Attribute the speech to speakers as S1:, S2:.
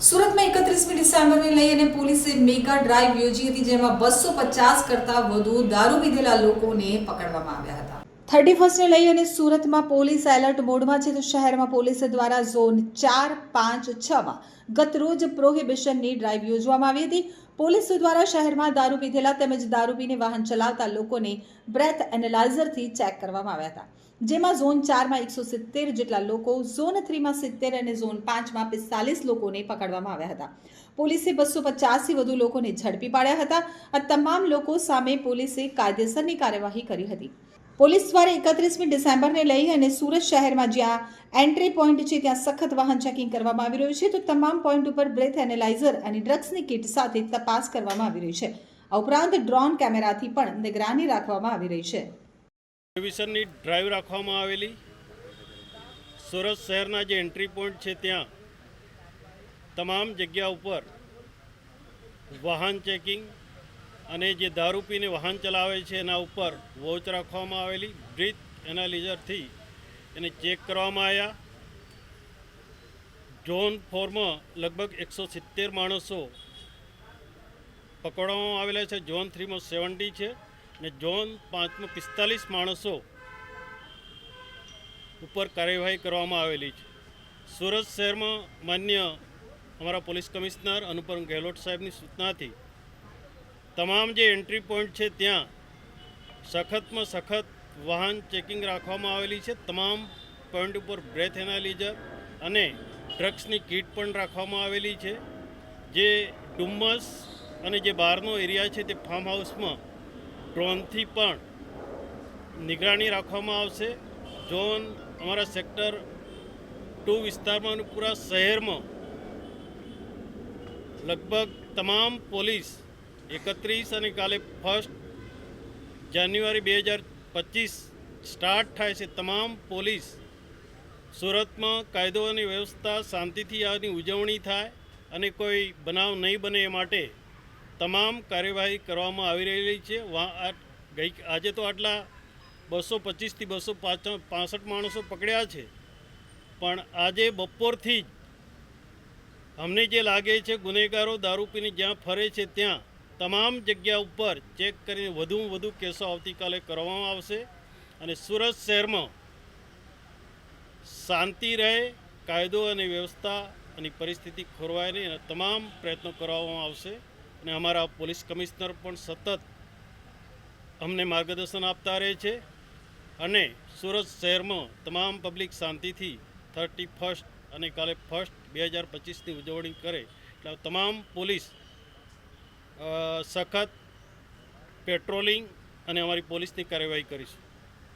S1: સુરતમાં 31મી ડિસેમ્બરને લઈ અને પોલીસે મેગા ડ્રાઈવ યોજી હતી, જેમાં 250 કરતા વધુ દારૂ પીધેલા લોકોને પકડવામાં આવ્યા હતા. 31st લઈ અને સુરતમાં પોલીસ એલર્ટ મોડમાં છે, તો શહેરમાં પોલીસ દ્વારા ઝોન 4, 5, 6માં ગતરોજ પ્રોહિબિશનની ડ્રાઈવ યોજવામાં આવી હતી. પોલીસ દ્વારા શહેરમાં દારૂ પીધેલા તેમજ દારૂ પીને વાહન ચલાવતા લોકોને બ્રેથ એનાલાઇઝરથી ચેક કરવામાં આવ્યા હતા, જેમાં ઝોન 4માં 170 જેટલા લોકો, ઝોન 3માં 70 અને ઝોન 5માં 45 લોકોને પકડવામાં આવ્યા હતા. પોલીસે 250થી વધુ લોકોને ઝડપી પાડ્યા હતા. આ તમામ લોકો સામે પોલીસે કાયદેસરની કાર્યવાહી કરી હતી. પોલીસ દ્વારા 31મી ડિસેમ્બરને લઈ અને સુરત શહેરમાં જ્યાં એન્ટ્રી પોઈન્ટ છે ત્યાં સખત વાહન ચેકિંગ કરવામાં આવી રહ્યું છે, તો તમામ પોઈન્ટ ઉપર બ્રેથ એનાલાઇઝર અને ડ્રગ્સની કિટ સાથે તપાસ કરવામાં આવી રહી છે. આ ઉપરાંત ડ્રોન કેમેરાથી પણ નિગરાની રાખવામાં આવી રહી છે.
S2: પ્રોહિબિશનની ડ્રાઈવ રાખવામાં આવેલી. સુરત શહેરના જે એન્ટ્રી પોઈન્ટ છે ત્યાં તમામ જગ્યા ઉપર વાહન ચેકિંગ અને જે દારૂ પીને વાહન ચલાવે છે એના ઉપર વોચ રાખવામાં આવેલી. બ્રીથ એનાલિઝરથી એને ચેક કરવામાં આવ્યા. ઝોન 4માં લગભગ 170 માણસો પકડવામાં આવેલા છે. ઝોન 3માં 70 છે અને ઝોન 5માં 45 માણસો ઉપર કાર્યવાહી કરવામાં આવેલી છે. સુરત શહેરમાં માન્ય અમારા પોલીસ કમિશનર અનુપમ ગેહલોત સાહેબની સૂચનાથી તમામ જે એન્ટ્રી પોઈન્ટ છે ત્યાં સખતમાં સખત વાહન ચેકિંગ રાખવામાં આવેલી છે. તમામ પોઈન્ટ ઉપર બ્રેથ એનાલિઝર અને ડ્રગ્સની કીટ પણ રાખવામાં આવેલી છે. જે ડુમ્મસ અને જે બહારનો એરિયા છે તે ફાર્મ હાઉસમાં ડ્રોનથી પણ નિગરાની રાખવામાં આવશે. ઝોન અમારા સેક્ટર 2 વિસ્તારમાં પૂરા શહેરમાં લગભગ તમામ પોલીસ 31 અને કાલે 1 જાન્યુઆરી 2025 સ્ટાર્ટ થાય છે. તમામ પોલીસ સુરતમાં કાયદો અને વ્યવસ્થા શાંતિથી આની ઉજવણી થાય અને કોઈ બનાવ નહીં બને એ માટે તમામ કાર્યવાહી કરવામાં આવી રહેલી છે. આજે તો આટલા 225થી 265 માણસો પકડ્યા છે, પણ આજે બપોરથી જ અમને જે લાગે છે ગુનેગારો દારૂ પીને જ્યાં ફરે છે ત્યાં તમામ જગ્યા ઉપર ચેક કરીને વધુમાં વધુ કેસો આવતીકાલે કરવામાં આવશે અને સુરત શહેરમાં શાંતિ રહે, કાયદો અને વ્યવસ્થા અને પરિસ્થિતિ ખોરવાય નહીં એના તમામ પ્રયત્નો કરવામાં આવશે. અને અમારા પોલીસ કમિશનર પણ સતત અમને માર્ગદર્શન આપતા રહે છે અને સુરત શહેરમાં તમામ પબ્લિક શાંતિથી 31 અને કાલે 1 2025ની ઉજવણી કરે એટલે તમામ પોલીસ સખત પેટ્રોલિંગ અને અમારી પોલીસની કાર્યવાહી કરીશું.